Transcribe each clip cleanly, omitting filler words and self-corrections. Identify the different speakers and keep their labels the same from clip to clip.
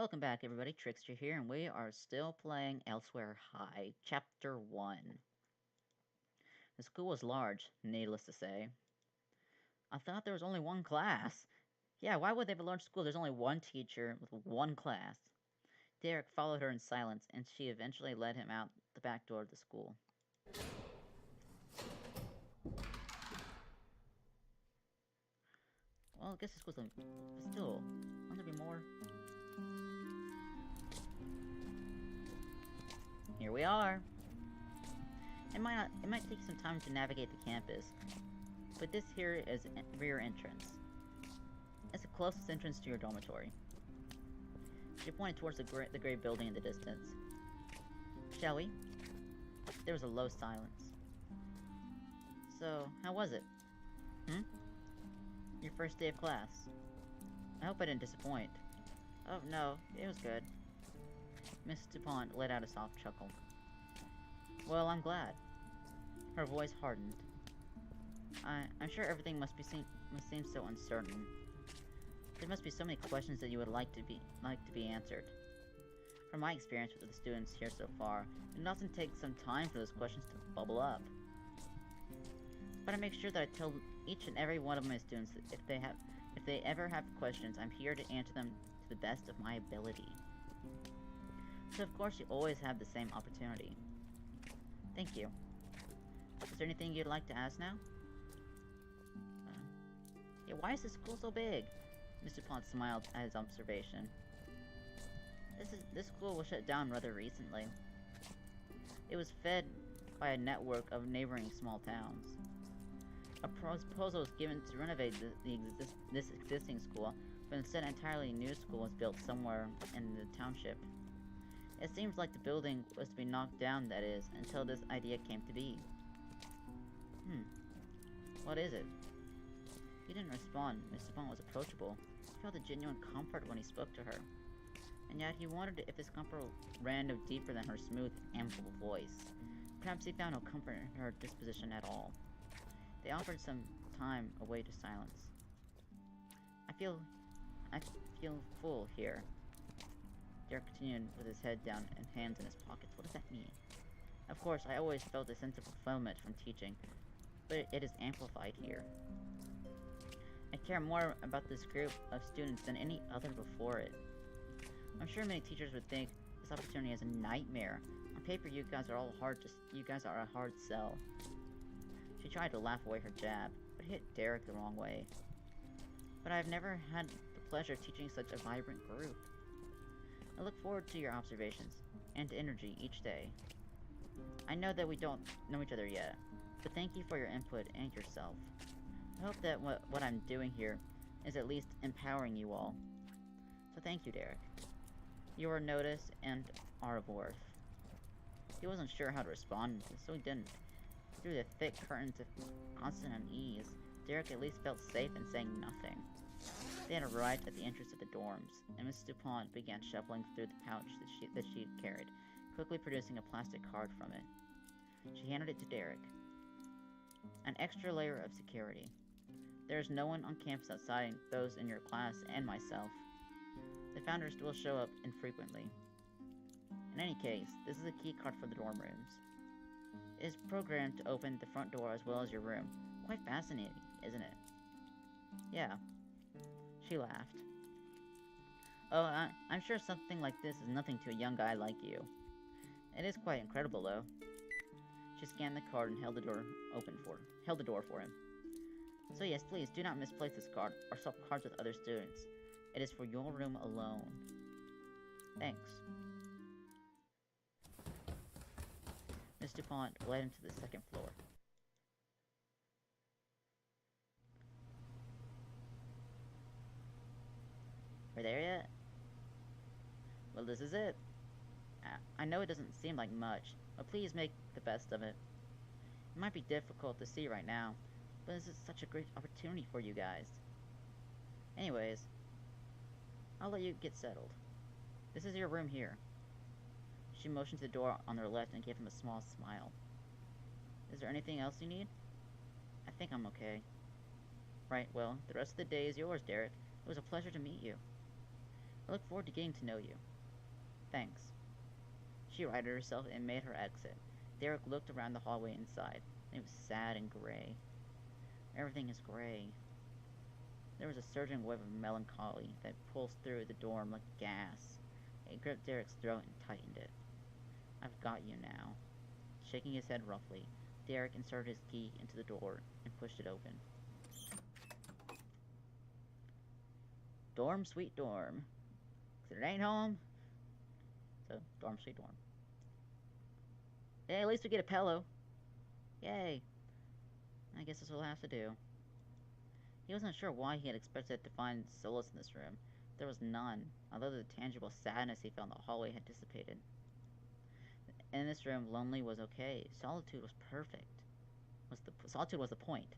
Speaker 1: Welcome back, everybody. Trickster here, and we are still playing Elsewhere High, Chapter 1. The school was large, needless to say. I thought there was only one class. Yeah, why would they have a large school? There's only one teacher with one class. Derek followed her in silence, and she eventually led him out the back door of the school. Well, I guess the school's but still, won't there be more? Here we are. It might take some time to navigate the campus, but this here is rear entrance. It's the closest entrance to your dormitory. She pointed towards the gray building in the distance. Shall we? There was a low silence. So, how was it? Hmm? Your first day of class. I hope I didn't disappoint. Oh, no, it was good. Miss DuPont let out a soft chuckle. Well, I'm glad. Her voice hardened. I'm sure everything must seem so uncertain. There must be so many questions that you would like to be answered. From my experience with the students here so far, it often takes some time for those questions to bubble up. But I make sure that I tell each and every one of my students that if they ever have questions, I'm here to answer them to the best of my ability. So of course you always have the same opportunity. Thank you. Is there anything you'd like to ask now? Yeah, why is this school so big? Mr. Pond smiled at his observation. This school was shut down rather recently. It was fed by a network of neighboring small towns. A proposal was given to renovate this existing school, but instead an entirely new school was built somewhere in the township. It seems like the building was to be knocked down, that is, until this idea came to be. What is it? He didn't respond. Mr. Bond was approachable. He felt a genuine comfort when he spoke to her. And yet he wondered if this comfort ran no deeper than her smooth, ample voice. Perhaps he found no comfort in her disposition at all. They offered some time away to silence. I feel full here. Derek continued with his head down and hands in his pockets. What does that mean? Of course, I always felt a sense of fulfillment from teaching, but it is amplified here. I care more about this group of students than any other before it. I'm sure many teachers would think this opportunity is a nightmare. On paper, you guys are a hard sell. She tried to laugh away her jab, but hit Derek the wrong way. But I've never had the pleasure of teaching such a vibrant group. I look forward to your observations, and to energy each day. I know that we don't know each other yet, but thank you for your input and yourself. I hope that what I'm doing here is at least empowering you all. So thank you, Derek. You are noticed and are of worth. He wasn't sure how to respond, so he didn't. Through the thick curtains of constant unease, Derek at least felt safe in saying nothing. They had arrived at the entrance of the dorms, and Miss DuPont began shuffling through the pouch that she had carried, quickly producing a plastic card from it. She handed it to Derek. An extra layer of security. There is no one on campus outside those in your class and myself. The founders will show up infrequently. In any case, this is a key card for the dorm rooms. It is programmed to open the front door as well as your room. Quite fascinating, isn't it? Yeah. She laughed. Oh, I'm sure something like this is nothing to a young guy like you. It is quite incredible, though. She scanned the card and held the door for him. So yes, please, do not misplace this card, or swap cards with other students. It is for your room alone. Thanks. Miss DuPont led him to the second floor. We're there yet? Well, this is it. I know it doesn't seem like much, but please make the best of it. It might be difficult to see right now, but this is such a great opportunity for you guys. Anyways, I'll let you get settled. This is your room here. She motioned to the door on their left and gave him a small smile. Is there anything else you need? I think I'm okay. Right, well, the rest of the day is yours, Derek. It was a pleasure to meet you. I look forward to getting to know you. Thanks. She righted herself and made her exit. Derek looked around the hallway inside. It was sad and gray. Everything is gray. There was a surging wave of melancholy that pulsed through the dorm like gas. It gripped Derek's throat and tightened it. I've got you now. Shaking his head roughly, Derek inserted his key into the door and pushed it open. Dorm, sweet dorm. 'Cause it ain't home. So, dorm, sweet dorm. Hey, at least we get a pillow. Yay. I guess that's what we'll have to do. He wasn't sure why he had expected to find solace in this room. There was none, although the tangible sadness he felt in the hallway had dissipated. In this room, lonely was okay. Solitude was perfect. Solitude was the point.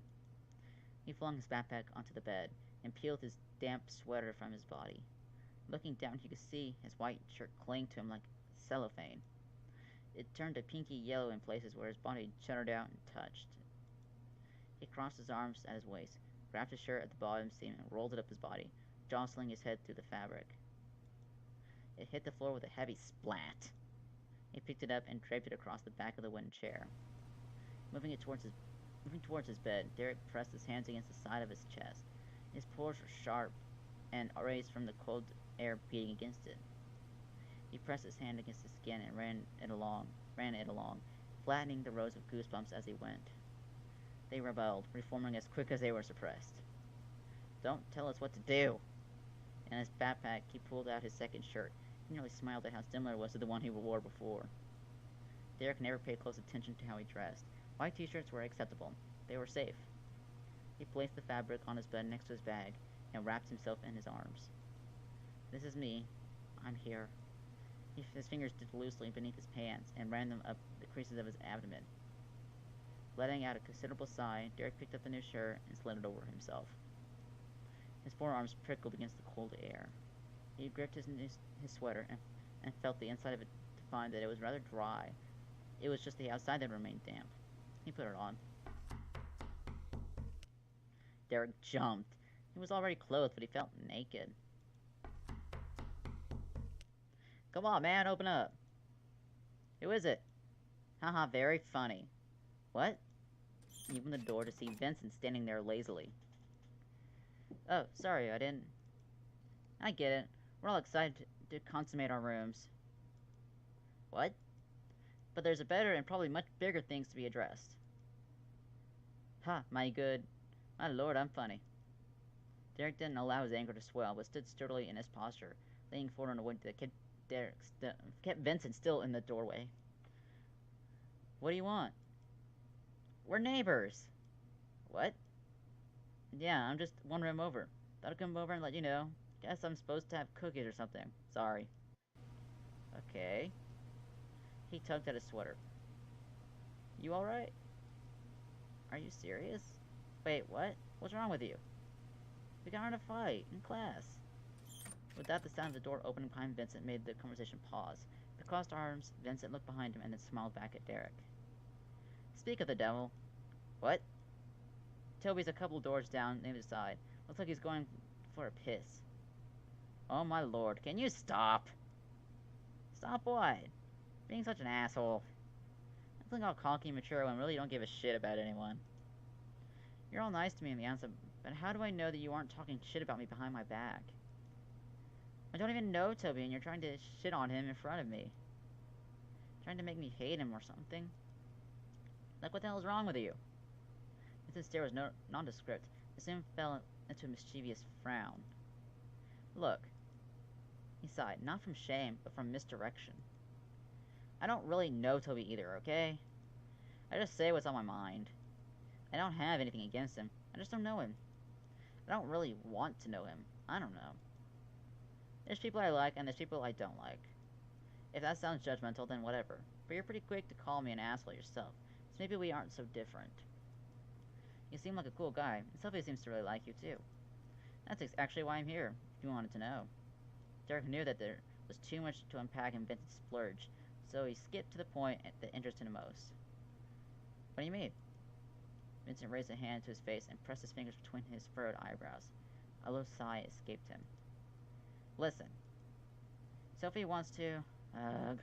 Speaker 1: He flung his backpack onto the bed and peeled his damp sweater from his body. Looking down, he could see his white shirt cling to him like cellophane. It turned a pinky yellow in places where his body shuddered out and touched. He crossed his arms at his waist, grabbed his shirt at the bottom seam and rolled it up his body, jostling his head through the fabric. It hit the floor with a heavy splat. He picked it up and draped it across the back of the wooden chair. Moving towards his bed, Derek pressed his hands against the side of his chest. His pores were sharp and raised from the cold air beating against it. He pressed his hand against his skin and ran it along, flattening the rows of goosebumps as he went. They rebelled, reforming as quick as they were suppressed. Don't tell us what to do! In his backpack, he pulled out his second shirt. He nearly smiled at how similar it was to the one he wore before. Derek never paid close attention to how he dressed. White t-shirts were acceptable. They were safe. He placed the fabric on his bed next to his bag and wrapped himself in his arms. This is me. I'm here. His fingers dipped loosely beneath his pants and ran them up the creases of his abdomen. Letting out a considerable sigh, Derek picked up the new shirt and slid it over himself. His forearms prickled against the cold air. He gripped his sweater and felt the inside of it to find that it was rather dry. It was just the outside that remained damp. He put it on. Derek jumped. He was already clothed, but he felt naked. Come on, man, open up. Who is it? Haha, very funny. What? He opened the door to see Vincent standing there lazily. Oh, sorry, I didn't... I get it. We're all excited to consummate our rooms. What? But there's a better and probably much bigger things to be addressed. Ha, my lord, I'm funny. Derek didn't allow his anger to swell, but stood sturdily in his posture, leaning forward in a way that kept Vincent still in the doorway. What do you want? We're neighbors. What? Yeah, I'm just one room over. Thought I'd come over and let you know. Guess I'm supposed to have cookies or something. Sorry. Okay. He tugged at his sweater. You alright? Are you serious? Wait, what? What's wrong with you? We got in a fight in class. With that, the sound of the door opening behind Vincent made the conversation pause. With crossed arms, Vincent looked behind him and then smiled back at Derek. Speak of the devil. What? Toby's a couple doors down the other side. Looks like he's going for a piss. Oh my lord, can you stop? Stop what? Being such an asshole. Acting all cocky and mature when really don't give a shit about anyone. You're all nice to me on the outside, but how do I know that you aren't talking shit about me behind my back? I don't even know Toby, and you're trying to shit on him in front of me. Trying to make me hate him or something. Like, what the hell is wrong with you? Vincent's stare was nondescript. It soon fell into a mischievous frown. Look, he sighed, not from shame, but from misdirection. I don't really know Toby either, okay? I just say what's on my mind. I don't have anything against him. I just don't know him. I don't really want to know him. I don't know. There's people I like, and there's people I don't like. If that sounds judgmental, then whatever. But you're pretty quick to call me an asshole yourself, so maybe we aren't so different. You seem like a cool guy, and Sophie seems to really like you too. That's actually why I'm here, if you wanted to know. Derek knew that there was too much to unpack in Vincent's splurge, so he skipped to the point that interested him most. What do you mean? Vincent raised a hand to his face and pressed his fingers between his furrowed eyebrows. A low sigh escaped him. Listen, Sophie wants to... Ugh.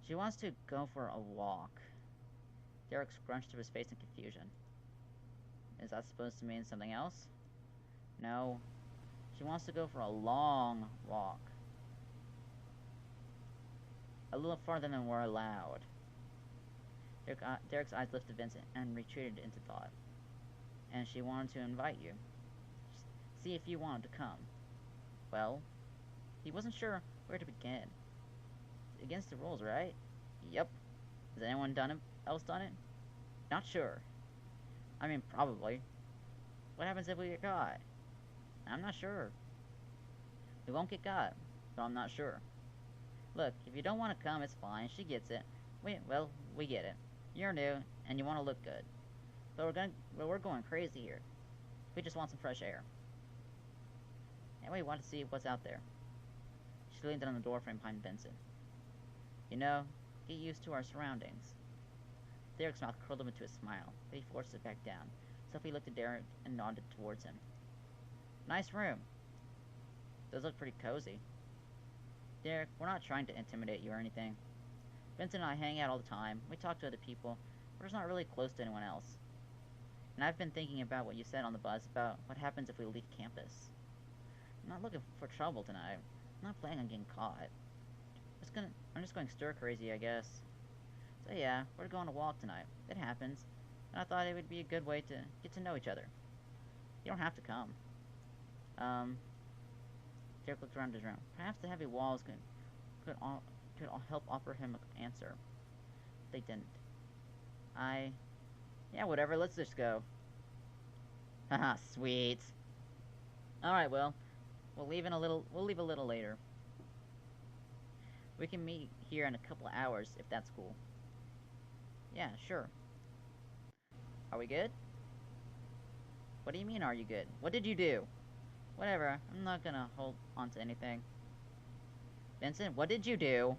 Speaker 1: She wants to go for a walk. Derek scrunched up his face in confusion. Is that supposed to mean something else? No. She wants to go for a long walk. A little farther than we're allowed. Derek's eyes lifted Vincent and retreated into thought. And she wanted to invite you. See if you wanted to come. Well, he wasn't sure where to begin. It's against the rules, right? Yep. Has anyone else done it? Not sure. I mean, probably. What happens if we get caught? I'm not sure. We won't get caught, so I'm not sure. Look, if you don't want to come, it's fine. She gets it. We get it. You're new, and you want to look good. But we're going crazy here. We just want some fresh air. And we want to see what's out there. She leaned on the doorframe behind Vincent. You know, get used to our surroundings. Derek's mouth curled up into a smile, but he forced it back down. Sophie looked at Derek and nodded towards him. Nice room. Does look pretty cozy. Derek, we're not trying to intimidate you or anything. Vincent and I hang out all the time. We talk to other people. We're just not really close to anyone else. And I've been thinking about what you said on the bus about what happens if we leave campus. I'm not looking for trouble tonight. I'm not planning on getting caught. I'm just going stir crazy, I guess. So yeah, we're going to walk tonight. It happens. And I thought it would be a good way to get to know each other. You don't have to come. Derek looked around his room. Perhaps the heavy walls could help offer him an answer. They didn't. Yeah, whatever, let's just go. Haha, sweet. Alright, well, we'll leave a little later. We can meet here in a couple of hours, if that's cool. Yeah, sure. Are we good? What do you mean, are you good? What did you do? Whatever, I'm not gonna hold on to anything. Vincent, what did you do?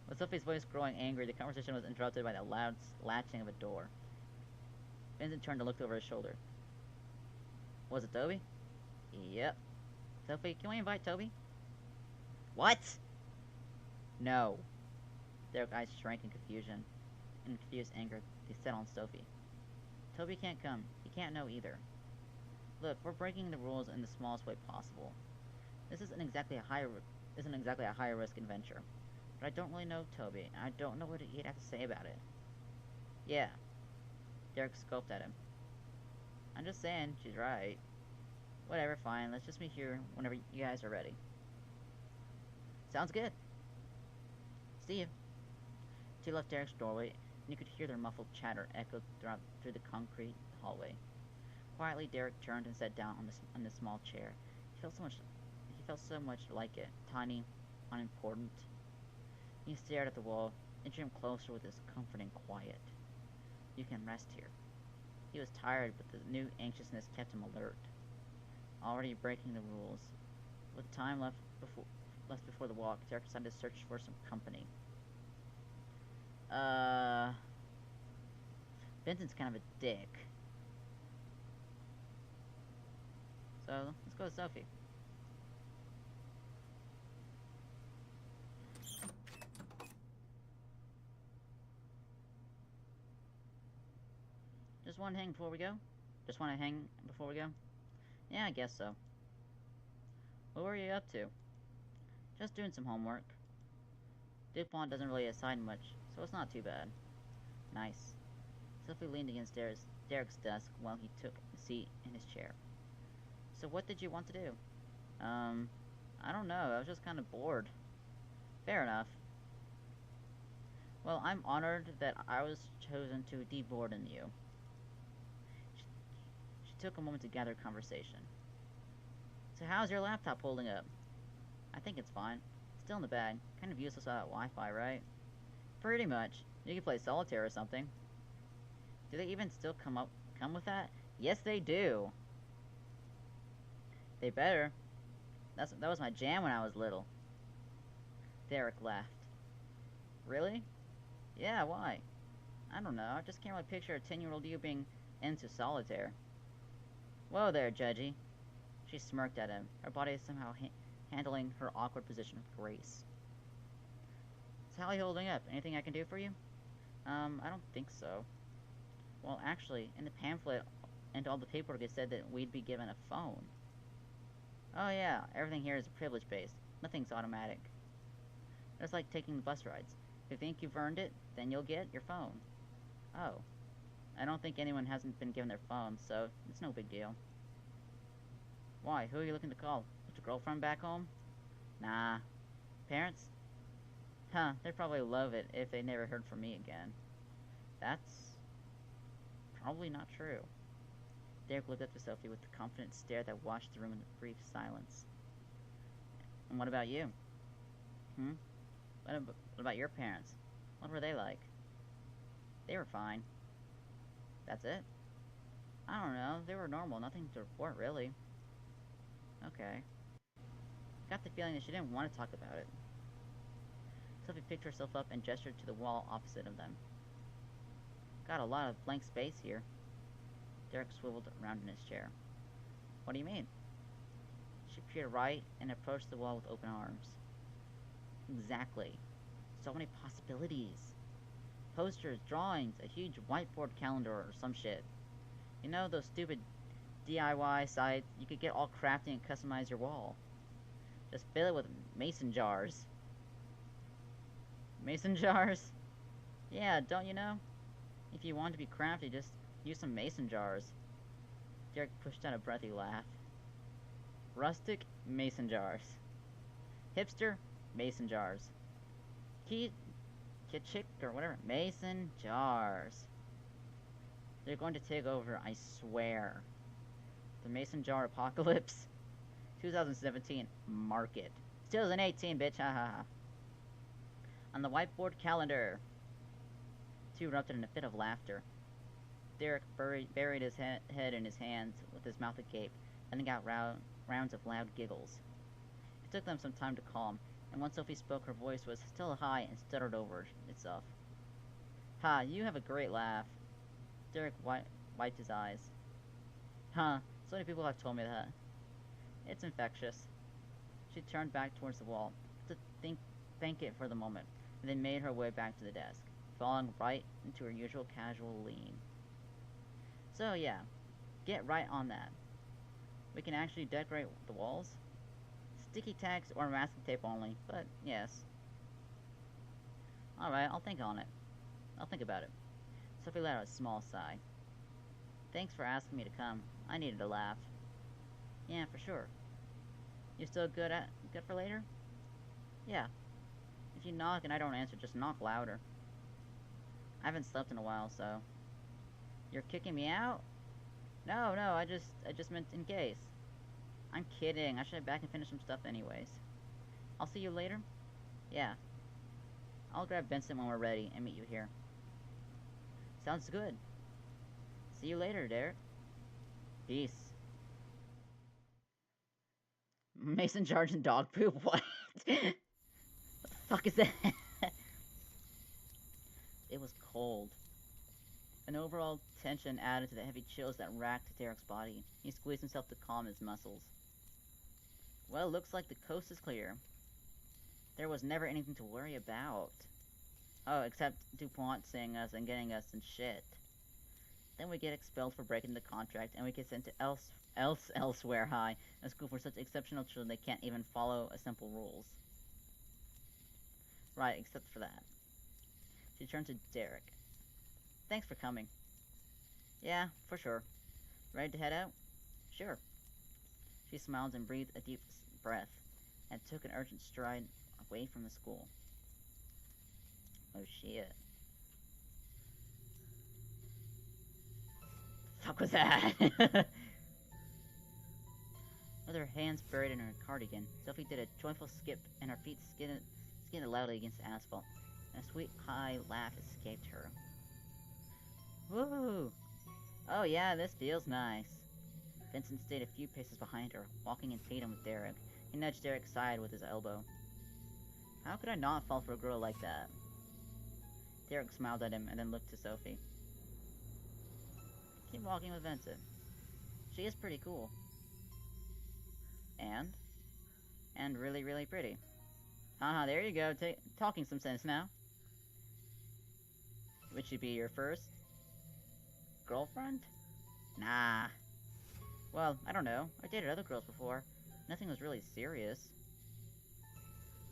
Speaker 1: With Sophie's voice growing angry, the conversation was interrupted by the loud latching of a door. Vincent turned and looked over his shoulder. Was it Toby? Yep. Sophie, can we invite Toby? What? No. Their eyes shrank in confusion. In confused anger, they set on Sophie. Toby can't come. He can't know either. Look, we're breaking the rules in the smallest way possible. This isn't exactly a high risk adventure. But I don't really know Toby, and I don't know what he'd have to say about it. Yeah. Derek scoped at him. I'm just saying, she's right. Whatever, fine. Let's just meet here whenever you guys are ready. Sounds good. See you. She left Derek's doorway, and you could hear their muffled chatter echo through the concrete hallway. Quietly, Derek turned and sat down on the small chair. He felt so much like it, tiny, unimportant. He stared at the wall, inching him closer with his comforting quiet. You can rest here. He was tired, but the new anxiousness kept him alert. Already breaking the rules. With time left before the walk, Derek decided to search for some company. Vincent's kind of a dick. So, let's go with Sophie. Just want to hang before we go? Just want to hang before we go? Yeah, I guess so. What were you up to? Just doing some homework. DuPont doesn't really assign much, so it's not too bad. Nice. Sophie leaned against Derek's desk while he took a seat in his chair. So what did you want to do? I don't know. I was just kind of bored. Fair enough. Well, I'm honored that I was chosen to de-boarden you. She took a moment to gather conversation. So how's your laptop holding up? I think it's fine. Still in the bag. Kind of useless without Wi-Fi, right? Pretty much. You can play solitaire or something. Do they even still come with that? Yes, they do. They better. That was my jam when I was little. Derek laughed. Really? Yeah, why? I don't know. I just can't really picture a 10-year-old you being into solitaire. Whoa there, Judgy. She smirked at him. Her body somehow handling her awkward position with grace. "Is Hallie holding up? Anything I can do for you?" I don't think so. Well, actually, in the pamphlet and all the paperwork it said that we'd be given a phone. Oh yeah, everything here is privilege-based. Nothing's automatic. It's like taking the bus rides. If you think you've earned it, then you'll get your phone. Oh. I don't think anyone hasn't been given their phone, so it's no big deal. Why? Who are you looking to call? With your girlfriend back home? Nah. Parents? Huh, they'd probably love it if they never heard from me again. That's probably not true. Derek looked up to Sophie with the confident stare that washed the room in a brief silence. And what about you? What about your parents? What were they like? They were fine. That's it? I don't know. They were normal. Nothing to report, really. Okay. Got the feeling that she didn't want to talk about it. Sophie picked herself up and gestured to the wall opposite of them. Got a lot of blank space here. Derek swiveled around in his chair. What do you mean? She peered right and approached the wall with open arms. Exactly. So many possibilities. Posters, drawings, a huge whiteboard calendar or some shit. You know those stupid DIY sites? You could get all crafty and customize your wall. Just fill it with mason jars. Mason jars? Yeah, don't you know? If you want to be crafty, just use some mason jars. Derek pushed out a breathy laugh. Rustic mason jars. Hipster mason jars. Kitschik or whatever. Mason jars. They're going to take over, I swear. The mason jar apocalypse. 2017. Market. 2018, bitch. Ha ha ha. On the whiteboard calendar. Two erupted in a fit of laughter. Derek buried his head in his hands with his mouth agape, letting out rounds of loud giggles. It took them some time to calm, and once Sophie spoke, her voice was still high and stuttered over itself. Ha, you have a great laugh. Derek wiped his eyes. Huh, so many people have told me that. It's infectious. She turned back towards the wall to thank it for the moment, and then made her way back to the desk, falling right into her usual casual lean. So yeah, get right on that. We can actually decorate the walls. Sticky tacks or masking tape only, but yes. Alright, I'll think on it. I'll think about it. Sophie let out a small sigh. Thanks for asking me to come. I needed a laugh. Yeah, for sure. You still good for later? Yeah. If you knock and I don't answer, just knock louder. I haven't slept in a while, so... You're kicking me out? No, I just meant in case. I'm kidding. I should head back and finish some stuff anyways. I'll see you later? Yeah. I'll grab Vincent when we're ready and meet you here. Sounds good. See you later, Derek. Peace. Mason jars and dog poop? What? What the fuck is that? It was cold. An overall tension added to the heavy chills that racked Derek's body. He squeezed himself to calm his muscles. Well, looks like the coast is clear. There was never anything to worry about. Oh, except DuPont seeing us and getting us in shit. Then we get expelled for breaking the contract, and we get sent to Elsewhere High, a school for such exceptional children they can't even follow a simple rules. Right, except for that. She turned to Derek. Thanks for coming. Yeah, for sure. Ready to head out? Sure. She smiled and breathed a deep breath, and took an urgent stride away from the school. Oh shit. Fuck was that? With her hands buried in her cardigan, Sophie did a joyful skip, and her feet skidded loudly against the asphalt, and a sweet high laugh escaped her. Woohoo! Oh yeah, this feels nice. Vincent stayed a few paces behind her, walking in tandem with Derek. He nudged Derek's side with his elbow. How could I not fall for a girl like that? Derek smiled at him and then looked to Sophie. Keep walking with Vincent. She is pretty cool. And and really, really pretty. Haha, there you go, talking some sense now. Would she be your first girlfriend? Nah. Well, I don't know. I dated other girls before. Nothing was really serious.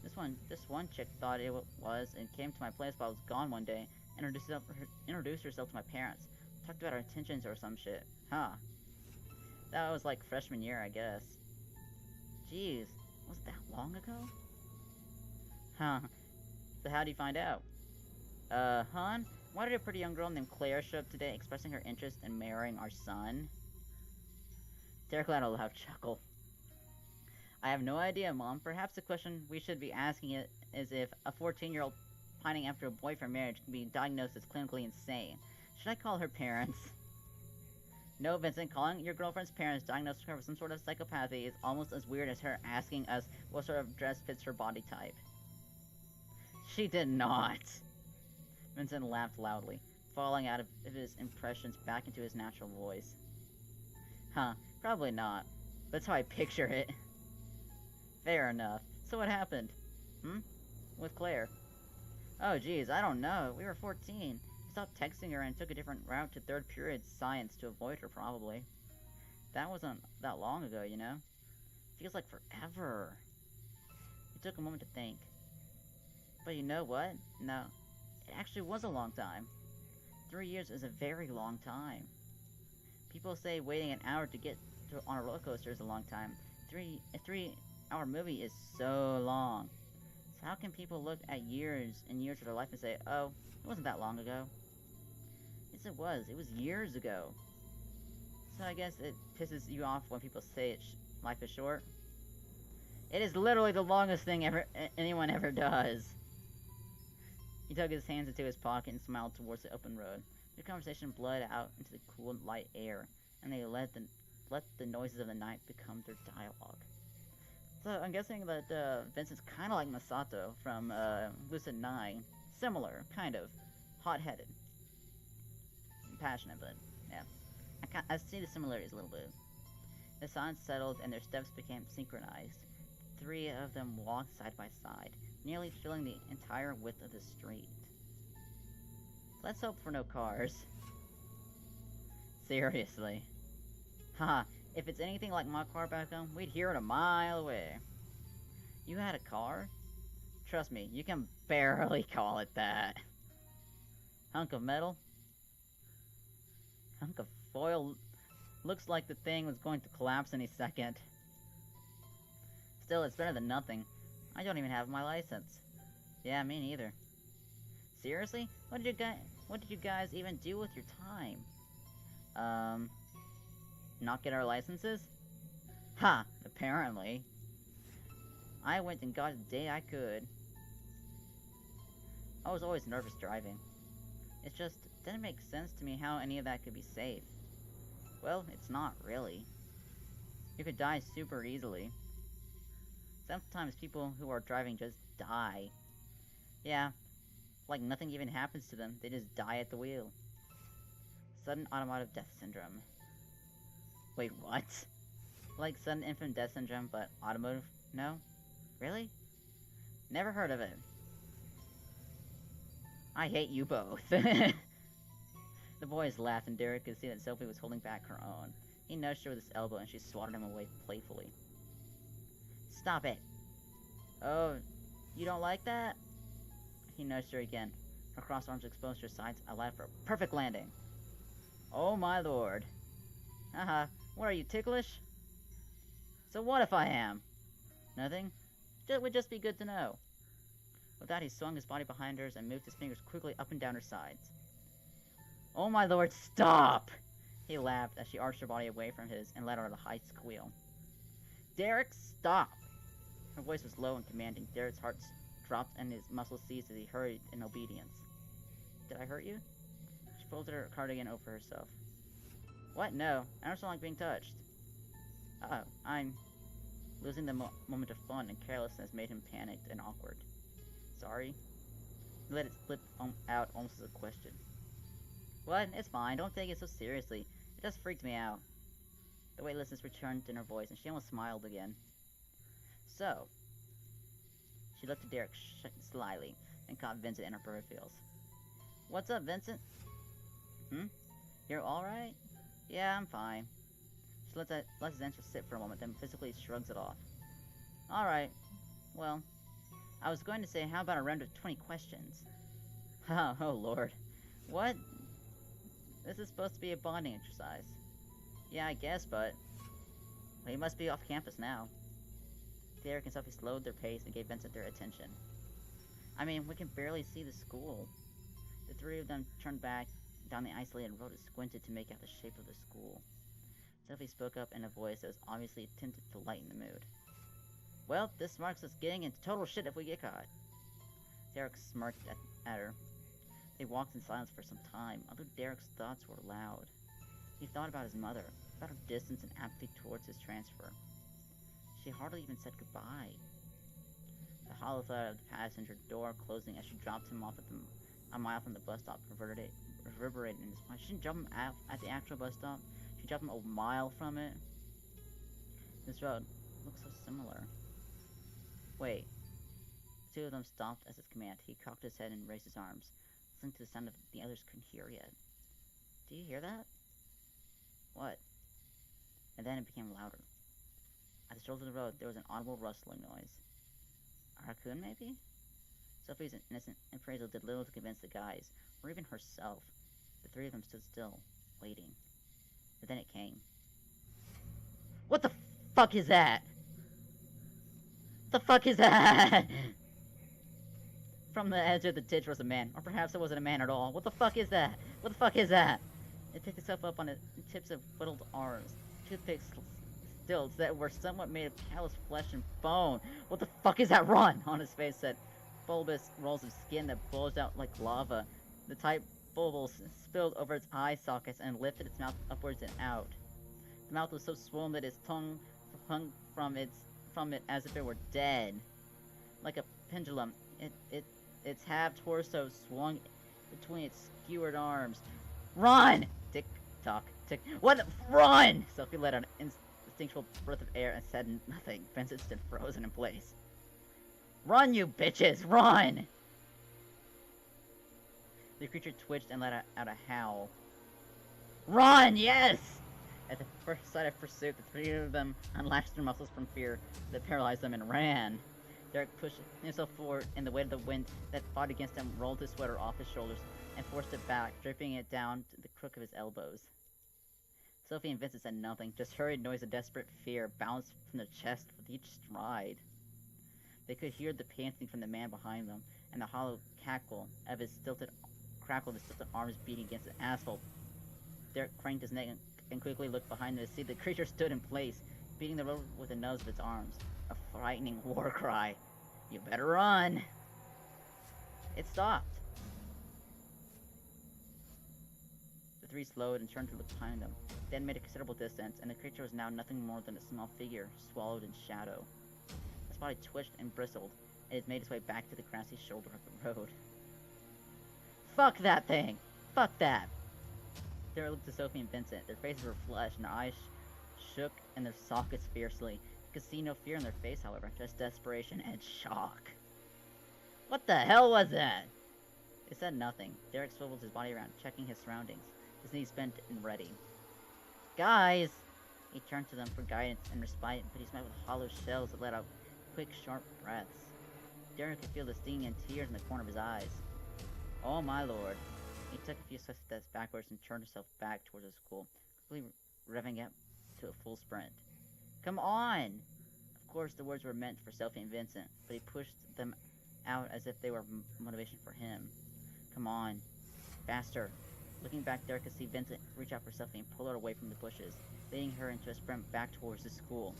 Speaker 1: This one chick thought it was and came to my place while I was gone one day. Introduced herself to my parents. Talked about our intentions or some shit. Huh. That was like freshman year, I guess. Jeez, was it that long ago? Huh. So how'd you find out? Hon? Why did a pretty young girl named Claire show up today expressing her interest in marrying our son? Derek let out a loud chuckle. I have no idea, Mom. Perhaps the question we should be asking is if a 14-year-old pining after a boy for marriage can be diagnosed as clinically insane. Should I call her parents? No, Vincent, calling your girlfriend's parents diagnosed her with some sort of psychopathy is almost as weird as her asking us what sort of dress fits her body type. She did not. Vincent laughed loudly, falling out of his impressions back into his natural voice. Huh, probably not. But that's how I picture it. Fair enough. So what happened? With Claire? Oh geez, I don't know. We were 14. I stopped texting her and took a different route to third period science to avoid her, probably. That wasn't that long ago, you know? Feels like forever. It took a moment to think. But you know what? No. It actually was a long time. 3 years is a very long time. People say waiting an hour to get on a roller coaster is a long time. A 3-hour movie is so long. So how can people look at years and years of their life and say, oh, it wasn't that long ago? Yes, it was. It was years ago. So I guess it pisses you off when people say life is short. It is literally the longest thing anyone ever does. He dug his hands into his pocket and smiled towards the open road. The conversation bled out into the cool, light air, and they let the noises of the night become their dialogue. So I'm guessing that Vincent's kind of like Masato from Lucid 9. Similar, kind of. Hot-headed. Passionate, but yeah. I see the similarities a little bit. The silence settled and their steps became synchronized. 3 of them walked side by side, nearly filling the entire width of the street. Let's hope for no cars. Seriously. Haha, if it's anything like my car back home, we'd hear it a mile away. You had a car? Trust me, you can barely call it that. Hunk of metal? Hunk of foil? Looks like the thing was going to collapse any second. Still, it's better than nothing. I don't even have my license. Yeah, me neither. Seriously? What did you guys even do with your time? Not get our licenses? Ha! Apparently. I went and got it the day I could. I was always nervous driving. It just didn't make sense to me how any of that could be safe. Well, it's not really. You could die super easily. Sometimes people who are driving just die. Yeah, like nothing even happens to them, they just die at the wheel. Sudden automotive death syndrome. Wait, what? Like sudden infant death syndrome, but automotive? No? Really? Never heard of it. I hate you both. The boys laughed and Derek could see that Sophie was holding back her own. He nudged her with his elbow and she swatted him away playfully. Stop it. Oh, you don't like that? He nudged her again. Her crossed arms exposed her sides, allowed for a perfect landing. Oh my lord. Haha, what are you, ticklish? So what if I am? Nothing? It would just be good to know. With that, he swung his body behind hers and moved his fingers quickly up and down her sides. Oh my lord, stop! He laughed as she arched her body away from his and let out a high squeal. Derek, stop! Her voice was low and commanding. Derek's heart dropped and his muscles seized as he hurried in obedience. Did I hurt you? She folded her cardigan over herself. What? No. I don't like being touched. Uh-oh. I'm... Losing the moment of fun and carelessness made him panicked and awkward. Sorry? He let it slip out almost as a question. What? It's fine. Don't take it so seriously. It just freaked me out. The weightlessness returned in her voice, and she almost smiled again. So, She looked at Derek slyly and caught Vincent in her peripherals. What's up, Vincent? Hmm? You're alright? Yeah, I'm fine. She lets his answer sit for a moment, then physically shrugs it off. Alright. Well, I was going to say, how about a round of 20 questions? Oh, lord. What? This is supposed to be a bonding exercise. Yeah, I guess, but... Well, he must be off campus now. Derek and Sophie slowed their pace and gave Vincent their attention. I mean, we can barely see the school. The three of them turned back down the isolated road and squinted to make out the shape of the school. Sophie spoke up in a voice that was obviously attempted to lighten the mood. Well, this marks us getting into total shit if we get caught. Derek smirked at her. They walked in silence for some time, although Derek's thoughts were loud. He thought about his mother, about her distance and apathy towards his transfer. She hardly even said goodbye. The hollow thud of the passenger door closing as she dropped him off a mile from the bus stop reverberated in his mind. She didn't drop him at the actual bus stop. She dropped him a mile from it. This road looks so similar. Wait. The two of them stopped at his command. He cocked his head and raised his arms, listening to the sound of the others couldn't hear yet. Do you hear that? What? And then it became louder. At the shoulder of the road, there was an audible rustling noise. A raccoon, maybe? Sophie's innocent appraisal did little to convince the guys, or even herself. The three of them stood still, waiting. But then it came. What the fuck is that? The fuck is that? From the edge of the ditch was a man, or perhaps it wasn't a man at all. What the fuck is that? What the fuck is that? It picked itself up on the tips of whittled arms, toothpick stilts that were somewhat made of calloused flesh and bone. What the fuck is that? Run! On his face said bulbous rolls of skin that bulged out like lava. The tight bubbles spilled over its eye sockets and lifted its mouth upwards and out. The mouth was so swollen that its tongue hung from it as if it were dead. Like a pendulum, its half torso swung between its skewered arms. Run! Tick tock, tick. What? Run! Sophie let out an instinctual breath of air and said nothing. Vincent stood frozen in place. Run, you bitches! Run! The creature twitched and let out a howl. Run! Yes! At the first sight of pursuit, the three of them unlatched their muscles from fear that paralyzed them and ran. Derek pushed himself forward, and the weight of the wind that fought against him rolled his sweater off his shoulders and forced it back, dripping it down to the crook of his elbows. Sophie and Vincent said nothing, just hurried noise of desperate fear bounced from their chest with each stride. They could hear the panting from the man behind them, and the hollow crackle of his stilted arms beating against the asphalt. Derek craned his neck and quickly looked behind him to see the creature stood in place, beating the road with the nubs of its arms. A frightening war cry. You better run! It stopped. The three slowed and turned to look behind them. They had made a considerable distance, and the creature was now nothing more than a small figure, swallowed in shadow. Its body twitched and bristled, and it made its way back to the grassy shoulder of the road. Fuck that thing! Fuck that! Derek looked to Sophie and Vincent. Their faces were flushed, and their eyes shook in their sockets fiercely. You could see no fear in their face, however, just desperation and shock. What the hell was that? They said nothing. Derek swiveled his body around, checking his surroundings, his knees bent and ready. Guys! He turned to them for guidance and respite, but he smiled with hollow shells that let out quick, sharp breaths. Derek could feel the sting and tears in the corner of his eyes. Oh my lord. He took a few steps backwards and turned himself back towards the school, quickly revving up to a full sprint. Come on! Of course, the words were meant for Sophie and Vincent, but he pushed them out as if they were motivation for him. Come on. Faster. Looking back, Derek could see Vincent reach out for Sophie and pull her away from the bushes, leading her into a sprint back towards the school.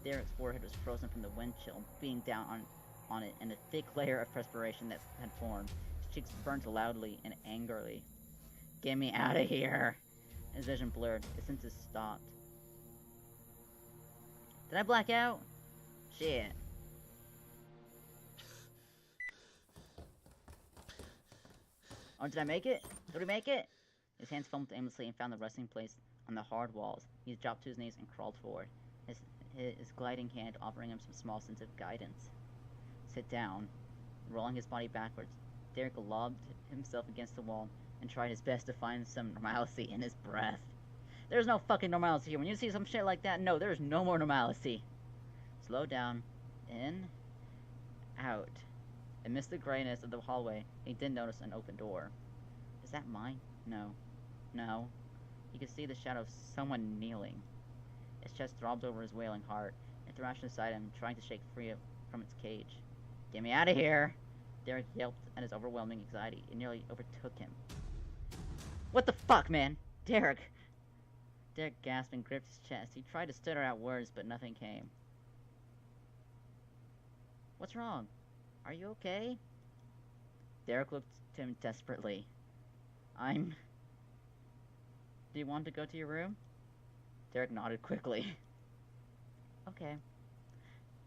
Speaker 1: Derek's forehead was frozen from the wind chill, beating down on it in a thick layer of perspiration that had formed. His cheeks burned loudly and angrily. Get me out of here! His vision blurred. His senses stopped. Did I black out? Shit. Oh, did I make it? Did we make it? His hands fumbled aimlessly and found the resting place on the hard walls. He dropped to his knees and crawled forward, his gliding hand offering him some small sense of guidance. sit down. Rolling his body backwards, Derek lobbed himself against the wall and tried his best to find some normalcy in his breath. There's no fucking normalcy here. When you see some shit like that, no, there's no more normalcy. Slow down. In. Out. Amidst the grayness of the hallway, he did notice an open door. Is that mine? No. No. He could see the shadow of someone kneeling. His chest throbbed over his wailing heart, and it thrashed inside him, trying to shake free from its cage. Get me out of here! Derek yelped at his overwhelming anxiety. It nearly overtook him. What the fuck, man? Derek! Derek gasped and gripped his chest. He tried to stutter out words, but nothing came. What's wrong? Are you okay? Derek looked to him desperately. Do you want to go to your room? Derek nodded quickly. Okay.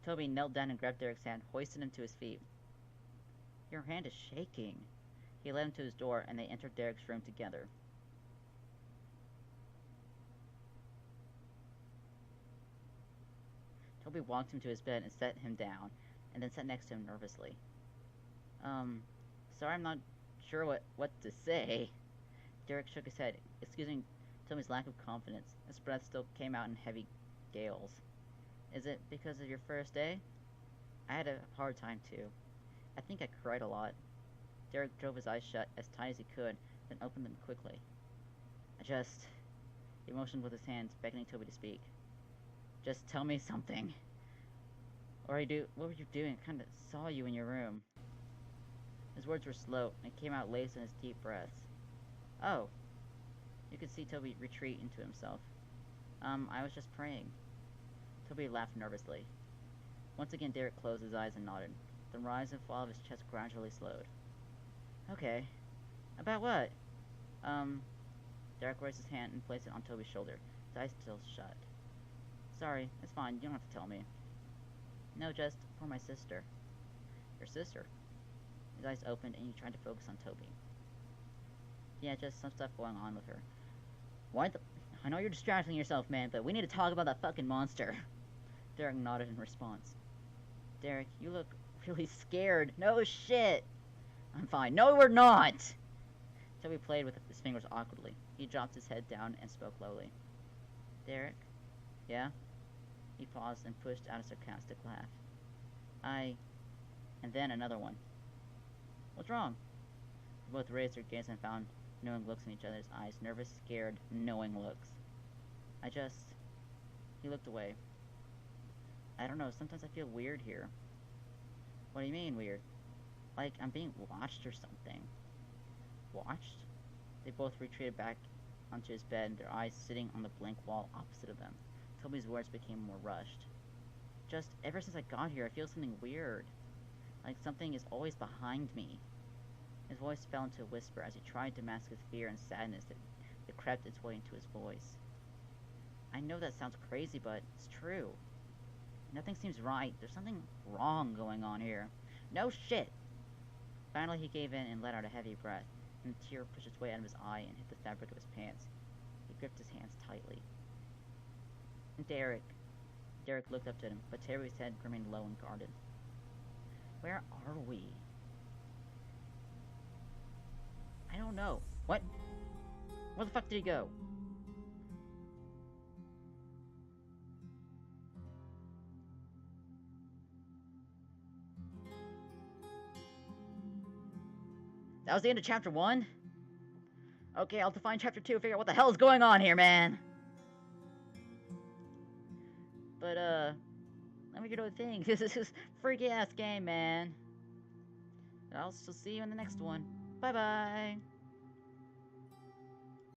Speaker 1: Toby knelt down and grabbed Derek's hand, hoisted him to his feet. Your hand is shaking. He led him to his door, and they entered Derek's room together. Toby walked him to his bed and set him down, and then sat next to him nervously. Sorry, I'm not sure what to say. Derek shook his head, excusing Toby's lack of confidence. His breath still came out in heavy gales. Is it because of your first day? I had a hard time, too. I think I cried a lot. Derek drove his eyes shut as tight as he could, then opened them quickly. He motioned with his hands, beckoning Toby to speak. Just tell me something. What were you doing? I kinda saw you in your room. His words were slow, and came out laced in his deep breaths. Oh. You could see Toby retreat into himself. I was just praying. Toby laughed nervously. Once again, Derek closed his eyes and nodded. The rise and fall of his chest gradually slowed. Okay. About what? Derek raised his hand and placed it on Toby's shoulder, his eyes still shut. Sorry, it's fine, you don't have to tell me. No, just for my sister. Your sister? His eyes opened and he tried to focus on Toby. Yeah, just some stuff going on with her. What the? I know you're distracting yourself, man, but we need to talk about that fucking monster. Derek nodded in response. Derek, you look really scared. No shit. I'm fine. No, we're not. Toby played with his fingers awkwardly. He dropped his head down and spoke lowly. Derek? Yeah? He paused and pushed out a sarcastic laugh. And then another one. What's wrong? They both raised their gaze and found knowing looks in each other's eyes. Nervous, scared, knowing looks. He looked away. I don't know, sometimes I feel weird here. What do you mean, weird? Like I'm being watched or something. Watched? They both retreated back onto his bed, their eyes sitting on the blank wall opposite of them. Toby's words became more rushed. Just ever since I got here, I feel something weird. Like something is always behind me. His voice fell into a whisper as he tried to mask his fear and sadness that crept its way into his voice. I know that sounds crazy, but it's true. Nothing seems right. There's something wrong going on here. No shit! Finally, he gave in and let out a heavy breath, and a tear pushed its way out of his eye and hit the fabric of his pants. He gripped his hands tightly. Derek. Derek looked up to him, but Terry's head remained low and guarded. Where are we? I don't know. What? Where the fuck did he go? That was the end of chapter 1? Okay, I'll have to find chapter 2 and figure out what the hell is going on here, man! But, let me get other things. This is a freaky ass game, man. I'll see you in the next one. Bye-bye!